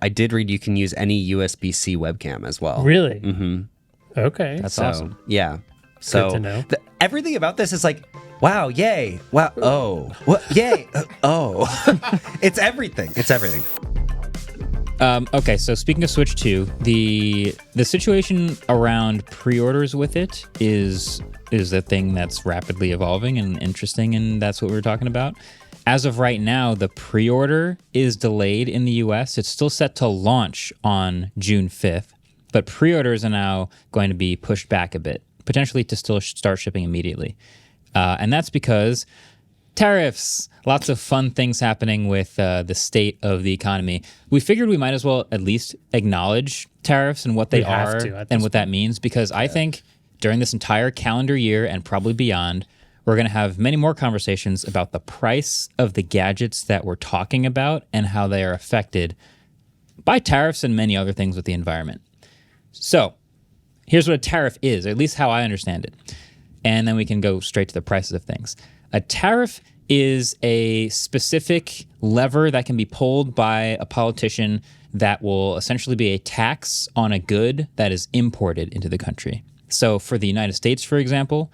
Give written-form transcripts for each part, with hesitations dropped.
I did read you can use any USB-C webcam as well. Really? Mm-hmm. Okay. That's awesome. Yeah. So Good to know. Everything about this is like, wow, yay, wow, oh, what, yay, oh. It's everything. It's everything. Okay, so speaking of Switch 2, the situation around pre-orders with it is a thing that's rapidly evolving and interesting, and that's what we're talking about. As of right now, the pre-order is delayed in the US. It's still set to launch on June 5th, but pre-orders are now going to be pushed back a bit, potentially to still start shipping immediately. And that's because tariffs, lots of fun things happening with the state of the economy. We figured we might as well at least acknowledge tariffs and what they are and what that means, because I think during this entire calendar year and probably beyond, we're going to have many more conversations about the price of the gadgets that we're talking about and how they are affected by tariffs and many other things with the environment. So here's what a tariff is, or at least how I understand it. And then we can go straight to the prices of things. A tariff is a specific lever that can be pulled by a politician that will essentially be a tax on a good that is imported into the country. So for the United States, for example,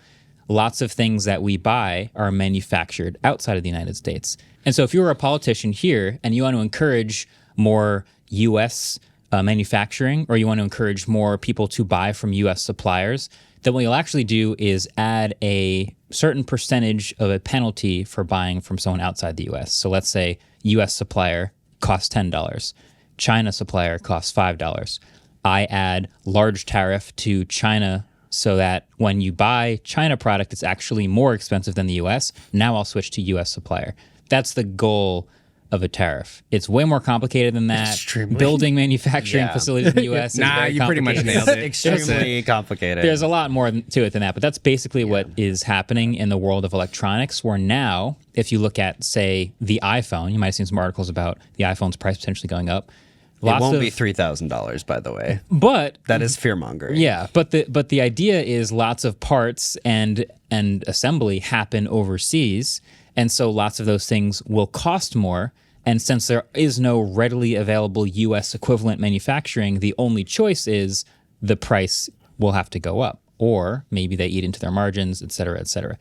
lots of things that we buy are manufactured outside of the United States. And so if you're a politician here and you want to encourage more U.S. Manufacturing, or you want to encourage more people to buy from U.S. suppliers, then what you'll actually do is add a certain percentage of a penalty for buying from someone outside the U.S. So let's say U.S. supplier costs $10, China supplier costs $5. I add large tariff to China so that when you buy China product, it's actually more expensive than the U.S. Now I'll switch to U.S. supplier. That's the goal of a tariff. It's way more complicated than that. Extremely. Building manufacturing facilities in the U.S. is very you pretty much nailed it. Extremely complicated. There's a lot more to it than that, but that's basically what is happening in the world of electronics, where now, if you look at, say, the iPhone, you might have seen some articles about the iPhone's price potentially going up. It won't be $3,000, by the way. But that is fear-mongering. Yeah, but the idea is lots of parts and assembly happen overseas, and so lots of those things will cost more. And since there is no readily available U.S. equivalent manufacturing, the only choice is the price will have to go up, or maybe they eat into their margins, et cetera, et cetera.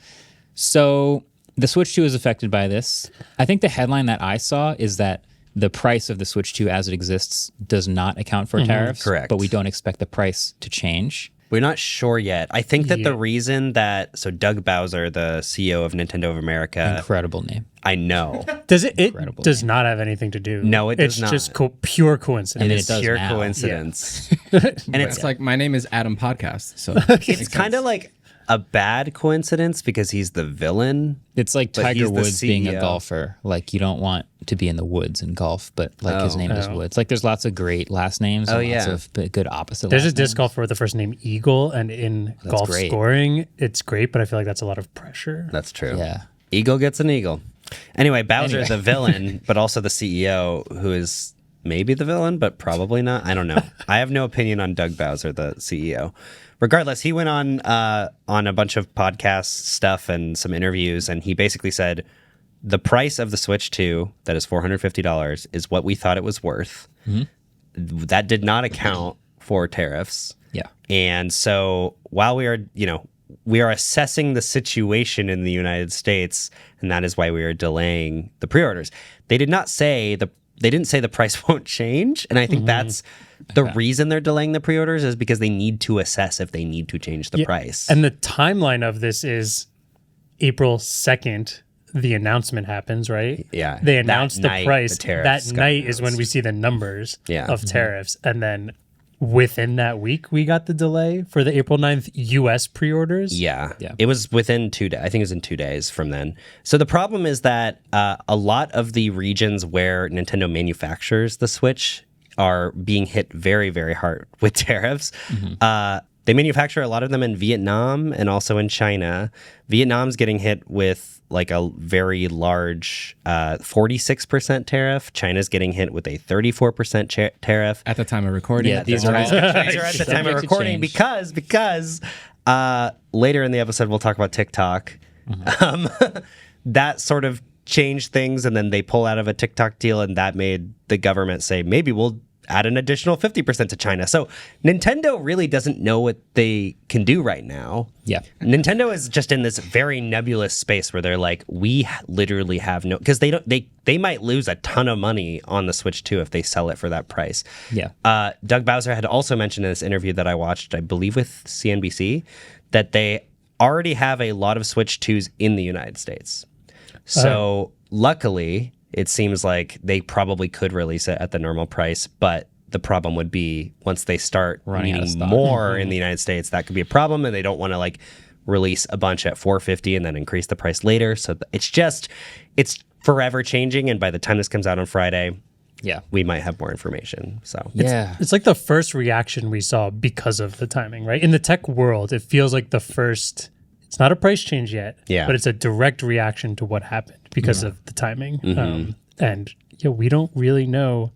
So the Switch 2 is affected by this. I think the headline that I saw is that the price of the Switch 2 as it exists does not account for tariffs. Correct. But we don't expect the price to change. We're not sure yet. I think that the reason that... So Doug Bowser, the CEO of Nintendo of America... Incredible name. I know. Does it does not have anything to do. No, it does not. It's just pure coincidence. It is does pure now. coincidence. And it's like, my name is Adam Podcast. So It's kind of like a bad coincidence because he's the villain. It's like But Tiger he's the Woods being a CEO. golfer. Like, you don't want to be in the woods in golf, but like his name is Woods. Like, there's lots of great last names and lots of good opposite There's a last disc names. golfer with the first name Eagle, and in golf great. scoring, it's great, but I feel like that's a lot of pressure. That's true. Yeah. Eagle gets an eagle. Anyway, Bowser is the villain, but also the CEO, who is maybe the villain, but probably not. I don't know. I have no opinion on Doug Bowser, the CEO. Regardless, he went on a bunch of podcast stuff and some interviews, and he basically said the price of the Switch 2, that is $450, is what we thought it was worth. Mm-hmm. That did not account for tariffs. Yeah. And so while we are assessing the situation in the United States, and that is why we are delaying the pre-orders. They didn't say the price won't change, and I think that's the reason they're delaying the pre-orders is because they need to assess if they need to change the price. And the timeline of this is April 2nd, the announcement happens, right? Yeah. They announce the price. tariffs That got night is when announced. we see the numbers Yeah. of tariffs. And then within that week, we got the delay for the April 9th U.S. pre-orders. Yeah. It was within 2 days. I think it was in 2 days from then. So the problem is that a lot of the regions where Nintendo manufactures the Switch are being hit very, very hard with tariffs. They manufacture a lot of them in Vietnam and also in China. Vietnam's getting hit with like a very large 46% tariff. China's getting hit with a 34% tariff. at the time of recording. Yeah, these are These are at the time of recording because later in the episode we'll talk about TikTok. That sort of changed things, and then they pull out of a TikTok deal, and that made the government say maybe we'll add an additional 50% to China. So Nintendo really doesn't know what they can do right now. Yeah. Nintendo is just in this very nebulous space where they're like, we literally have no, because they might lose a ton of money on the Switch 2 if they sell it for that price. Yeah. Doug Bowser had also mentioned in this interview that I watched, I believe with CNBC, that they already have a lot of Switch 2s in the United States. So luckily, it seems like they probably could release it at the normal price, but the problem would be once they start Running out of needing stock. more in the United States, that could be a problem, and they don't want to like release a bunch at $450 and then increase the price later. So it's forever changing, and by the time this comes out on Friday, Yeah. we might have more information. So Yeah. It's like the first reaction we saw because of the timing, right? In the tech world, it feels like the first. It's not a price change yet, but it's a direct reaction to what happened because of the timing. And we don't really know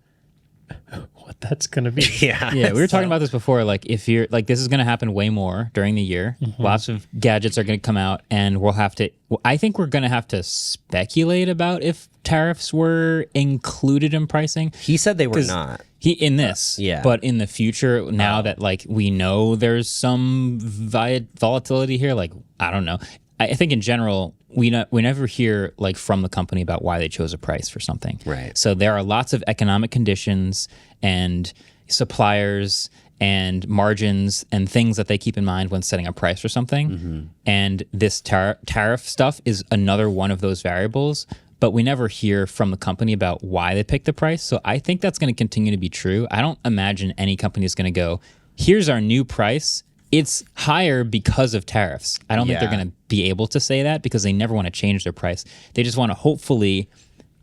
what that's going to be. Yeah, we were talking about this before. Like, if you're like, this is going to happen way more during the year. Lots of gadgets are going to come out, and we'll have to. I think we're going to have to speculate about if tariffs were included in pricing. he said they were not. In this, but in the future, now that like we know there's some volatility here, like I don't know. I think in general, we never hear like from the company about why they chose a price for something. Right. So there are lots of economic conditions and suppliers and margins and things that they keep in mind when setting a price for something. And this tariff stuff is another one of those variables. But we never hear from the company about why they picked the price. So I think that's going to continue to be true. I don't imagine any company is going to go, here's our new price. It's higher because of tariffs. I don't think they're going to be able to say that because they never want to change their price. They just want to hopefully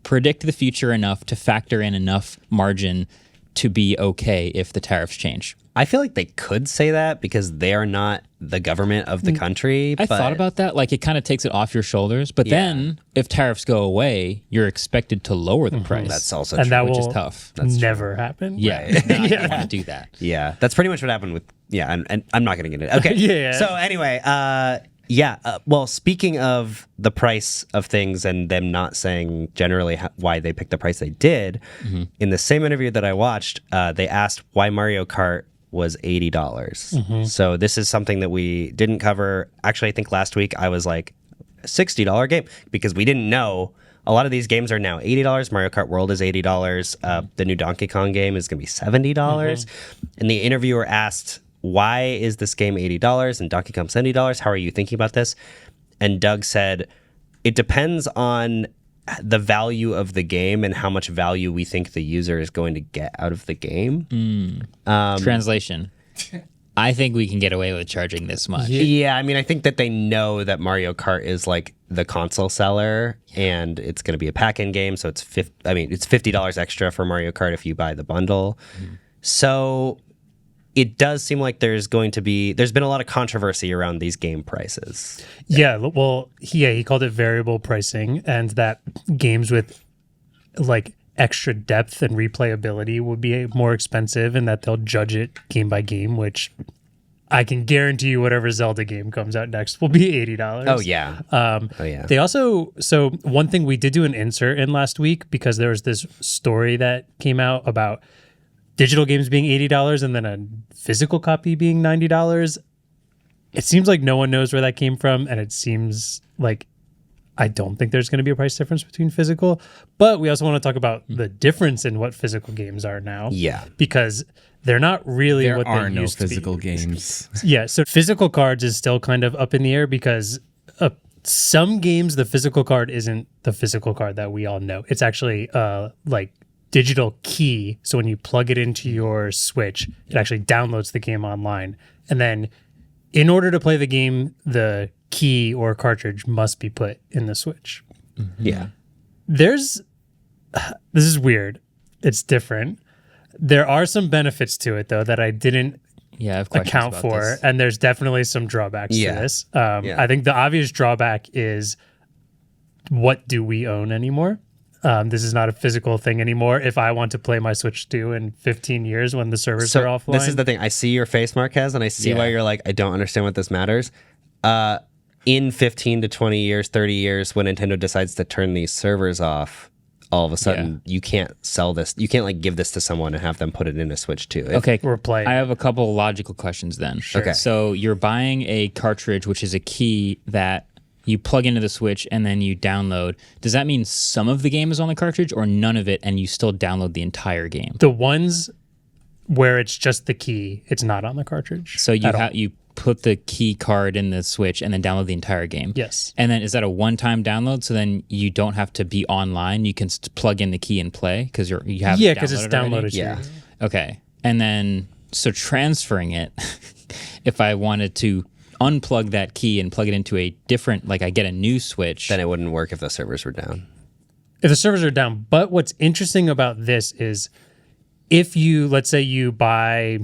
predict the future enough to factor in enough margin to be okay if the tariffs change. I feel like they could say that because they are not the government of the country. I thought about that. Like, it kind of takes it off your shoulders. But then if tariffs go away, you're expected to lower the price. That's also And true. that which will is tough. never happen. Yeah. You don't want to do that. Yeah, that's pretty much what happened with. Yeah, and I'm not going to get it. Okay. Yeah. So anyway, well, speaking of the price of things and them not saying generally why they picked the price they did, in the same interview that I watched, they asked why Mario Kart was $80. So this is something that we didn't cover. Actually, I think last week I was like, $60 game because we didn't know. A lot of these games are now $80. Mario Kart World is $80. The new Donkey Kong game is going to be $70. And the interviewer asked, why is this game $80 and Donkey Kong $70? How are you thinking about this? And Doug said, it depends on the value of the game and how much value we think the user is going to get out of the game. Translation. I think we can get away with charging this much. Yeah, I mean, I think that they know that Mario Kart is like the console seller, and it's going to be a pack-in game, so it's $50 extra for Mario Kart if you buy the bundle. So it does seem like there's been a lot of controversy around these game prices. Yeah, well, he called it variable pricing, and that games with like extra depth and replayability would be more expensive, and that they'll judge it game by game, which I can guarantee you whatever Zelda game comes out next will be $80. Oh yeah. They also, so one thing we did do an insert in last week because there was this story that came out about digital games being $80 and then a physical copy being $90. It seems like no one knows where that came from, and it seems like I don't think there's going to be a price difference between physical, but we also want to talk about the difference in what physical games are now. Yeah. Because they're not really what they used to be. There are no physical games. Yeah, so physical cards is still kind of up in the air because some games, the physical card isn't the physical card that we all know. It's actually like digital key. So when you plug it into your Switch, it actually downloads the game online. And then in order to play the game, the key or cartridge must be put in the Switch. Yeah. This is weird. It's different. There are some benefits to it, though, that I didn't Yeah, I have questions account about for, this. and there's definitely some drawbacks to this. I think the obvious drawback is, what do we own anymore? This is not a physical thing anymore. If I want to play my Switch 2 in 15 years when the servers are offline. This is the thing. I see your face, Marquez, and I see why you're like, I don't understand what this matters. In 15 to 20 years, 30 years, when Nintendo decides to turn these servers off, all of a sudden you can't sell this. You can't like give this to someone and have them put it in a Switch 2. Okay, We're playing. I have a couple logical questions then. Okay. So you're buying a cartridge, which is a key that you plug into the Switch and then you download. Does that mean some of the game is on the cartridge or none of it and you still download the entire game? The ones where it's just the key, it's not on the cartridge. So you put the key card in the Switch and then download the entire game. Yes. And then is that a one-time download? So then you don't have to be online. You can plug in the key and play because you have Yeah, because it's already? downloaded. Yeah. Okay. And then so transferring it, if I wanted to unplug that key and plug it into a different, like I get a new Switch. Then it wouldn't work if the servers were down. If the servers are down. But what's interesting about this is if you, let's say you buy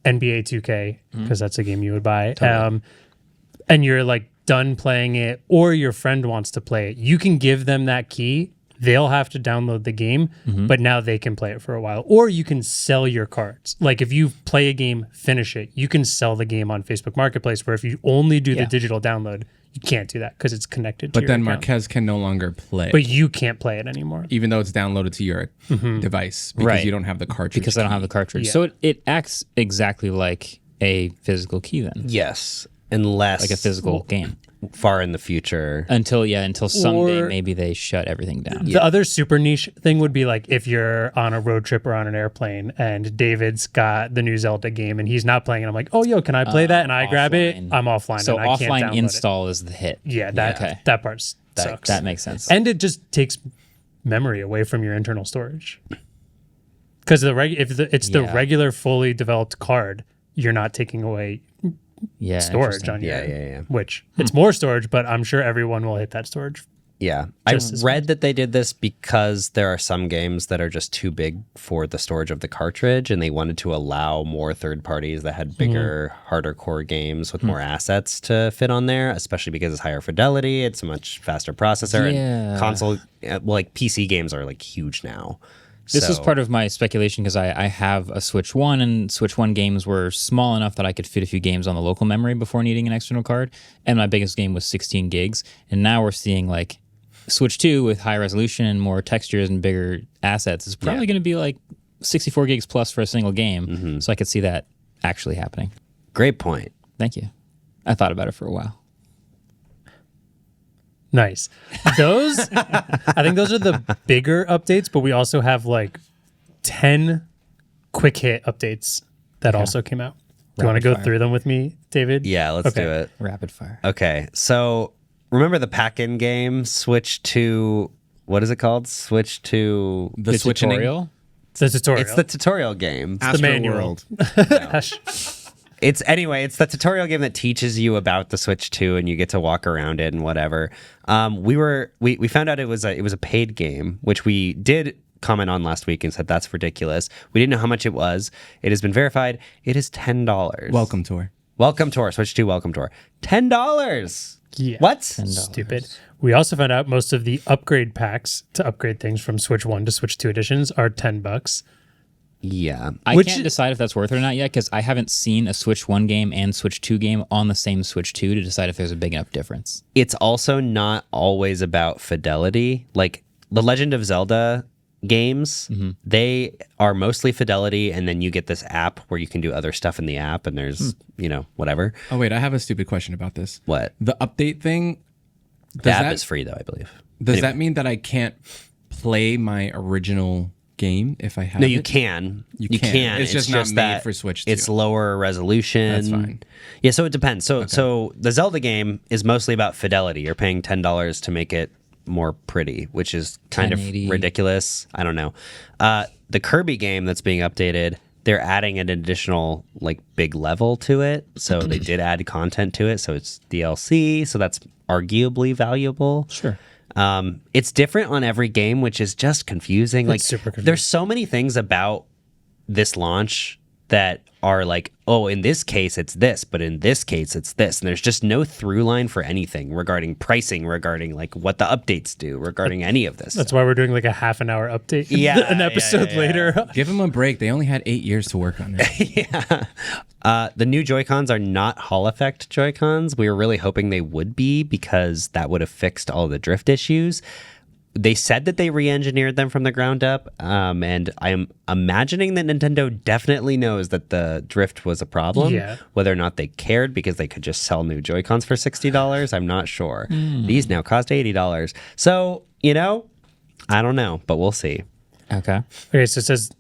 NBA 2K, because that's a game you would buy, and you're like done playing it, or your friend wants to play it, you can give them that key. They'll have to download the game, but now they can play it for a while. Or you can sell your cards. Like if you play a game, finish it, you can sell the game on Facebook Marketplace, where if you only do the digital download, you can't do that because it's connected to But your then account. Marques can no longer play, But you can't play it anymore. even though it's downloaded to your device because Right. you don't have the cartridge. because I don't have the cartridge. Yeah. So it acts exactly like a physical key then, Yes, unless like a physical game. far in the future. Until someday Or- maybe they shut everything down. The other super niche thing would be like if you're on a road trip or on an airplane and David's got the new Zelda game and he's not playing it. I'm like, oh, yo, can I play that? And I grab it. offline. I'm offline. So and I can't offline download install is the hit. It. Yeah, that Okay. that part sucks. That makes sense. And it just takes memory away from your internal storage. Because it's the Yeah. regular fully developed card, you're not taking away Yeah, storage interesting. on your Yeah. which it's more storage, but I'm sure everyone will hit that storage. Yeah. I Just as read that they did this because there are some games that are just too big for the storage of the cartridge, and they wanted to allow more third parties that had bigger, harder core games with more assets to fit on there, especially because it's higher fidelity, it's a much faster processor, Yeah. and console, well, like PC games are like huge now. This is So- part of my speculation because I have a Switch 1 and Switch 1 games were small enough that I could fit a few games on the local memory before needing an external card. And my biggest game was 16 gigs. And now we're seeing like Switch 2 with high resolution and more textures and bigger assets is probably going to be like 64 gigs plus for a single game. So I could see that actually happening. Great point. Thank you. I thought about it for a while. Nice. Those, I think those are the bigger updates, but we also have like 10 quick hit updates that also came out. Do you want to go fire. through them with me, David? Yeah, let's do it. Rapid fire. Okay, so remember the pack-in game? Switch to, what is it called? Switch to... the switching. tutorial? The tutorial. It's the tutorial game. the manual. It's the tutorial game that teaches you about the Switch 2 and you get to walk around it and whatever. We found out it was a paid game, which we did comment on last week and said that's ridiculous. We didn't know how much it was. It has been verified. It is $10. Welcome tour. Welcome tour. Switch 2 welcome tour. $10. Yeah. What? Stupid. We also found out most of the upgrade packs to upgrade things from Switch 1 to Switch 2 editions are $10. Yeah. I can't decide if that's worth it or not yet because I haven't seen a Switch 1 game and Switch 2 game on the same Switch 2 to decide if there's a big enough difference. It's also not always about fidelity. Like the Legend of Zelda games, they are mostly fidelity, and then you get this app where you can do other stuff in the app, and there's, whatever. Oh wait, I have a stupid question about this. What? The update thing. The app is free, though, I believe. Does that mean that I can't play my original game if I have No, it? you can. You You can. can. It's just not made that for Switch 2. It's lower resolution. That's fine. Yeah, so it depends. So the Zelda game is mostly about fidelity. You're paying $10 to make it more pretty, which is kind 1080. of ridiculous. I don't know. The Kirby game that's being updated, they're adding an additional like big level to it. So they did add content to it. So it's DLC. So that's arguably valuable. Sure. It's different on every game, which is just confusing. Like super confusing. there's so many things about this launch that are like, oh, in this case it's this, but in this case it's this. And there's just no through line for anything regarding pricing, regarding like what the updates do, regarding any of this. That's why we're doing like a half an hour update. Yeah, An episode yeah. later. Give them a break. They only had 8 years to work on it. The new Joy-Cons are not Hall Effect Joy-Cons. We were really hoping they would be because that would have fixed all the drift issues. they said that they re-engineered them from the ground up, and I'm imagining that Nintendo definitely knows that the drift was a problem. Yeah. Whether or not they cared because they could just sell new Joy-Cons for $60, I'm not sure. These now cost $80. So, I don't know, but we'll see. Okay. Okay, so it says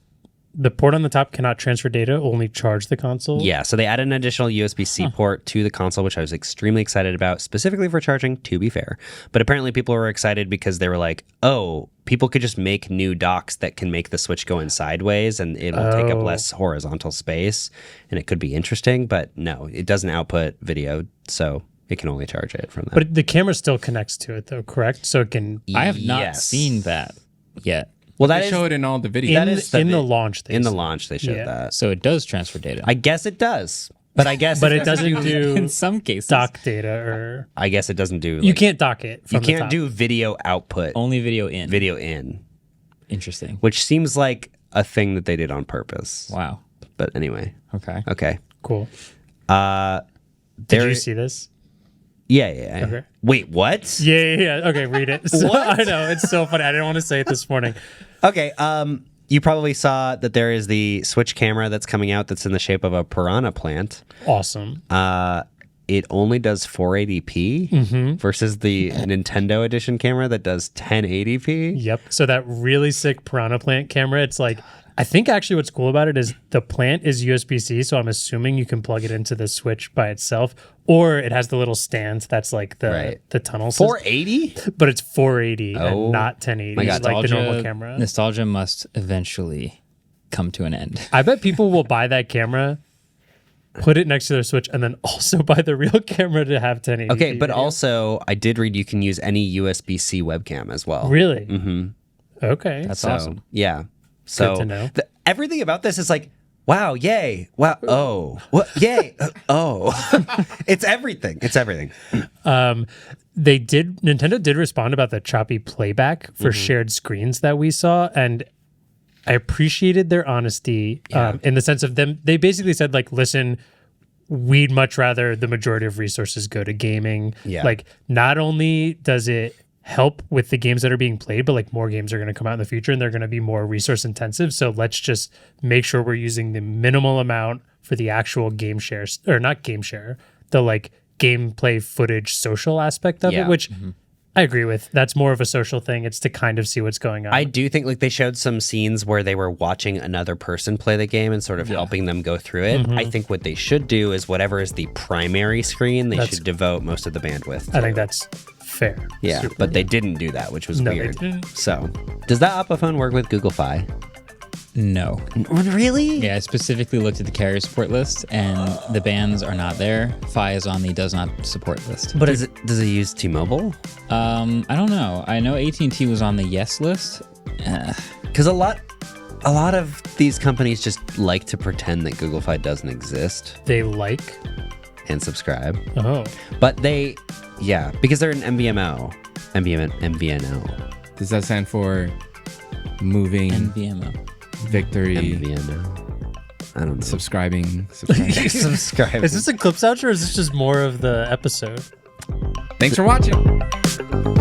the port on the top cannot transfer data, only charge the console. Yeah, so they added an additional USB-C port to the console, which I was extremely excited about, specifically for charging, to be fair. But apparently people were excited because they were like, oh, people could just make new docks that can make the Switch go in sideways, and it'll take up less horizontal space, and it could be interesting. But no, it doesn't output video, so it can only charge it from that. But the camera still connects to it, though, correct? So it can... I have not Yes. seen that yet. Well, They show it in all the videos. that is in the launch. in the launch they showed that. So it does transfer data. I guess it does, but I guess But it doesn't do in some cases. dock data, or... I guess it doesn't do. You can't dock it You from the can't top. do video output. Only video in. Video in, Interesting. which seems like a thing that they did on purpose. Wow. But anyway, Okay. okay. Cool. There, Did you see this? Yeah. Okay. Wait, what? Yeah. Okay, read it. So, What? I know, it's so funny. I didn't want to say it this morning. Okay. You probably saw that there is the Switch camera that's coming out that's in the shape of a piranha plant. Awesome. It only does 480p versus the Nintendo edition camera that does 1080p. Yep. So that really sick Piranha Plant camera, it's like, I think actually what's cool about it is the plant is USB-C, so I'm assuming you can plug it into the Switch by itself, or it has the little stand that's like the tunnel system. 480? But it's 480 Oh, and not 1080 my God. like the normal camera. Nostalgia must eventually come to an end. I bet people will buy that camera, put it next to their Switch, and then also buy the real camera to have 1080. Okay, but video. also I did read you can use any USB-C webcam as well. Really? Mm-hmm. Okay. That's So, awesome. Yeah. So to know. Everything about this is like, wow, yay, wow, oh, what, yay, oh. It's everything. It's everything. Nintendo did respond about the choppy playback for shared screens that we saw, and I appreciated their honesty in the sense of them. They basically said, like, listen, we'd much rather the majority of resources go to gaming. Yeah. Like, not only does it help with the games that are being played, but like more games are going to come out in the future and they're going to be more resource intensive. So let's just make sure we're using the minimal amount for the actual game shares, or not game share, the like gameplay footage social aspect of it, which I agree with. That's more of a social thing. It's to kind of see what's going on. I do think like they showed some scenes where they were watching another person play the game and sort of helping them go through it. I think what they should do is whatever is the primary screen, they should devote most of the bandwidth to. I think that's fair. Yeah, but they didn't do that, which was No, they weird. didn't. So, does that Oppo phone work with Google Fi? No. Really? Yeah, I specifically looked at the carrier support list, and the bands are not there. Fi is on the does not support list. But does it use T-Mobile? I don't know. I know AT&T was on the yes list. Because a lot of these companies just like to pretend that Google Fi doesn't exist They like. and subscribe. Oh. But because they're an MVNO. Does that stand for moving NVMO. victory? MVNO. I don't know. Subscribing. Subscribe. Is this a Clips Ouch, or is this just more of the episode? Thanks for watching.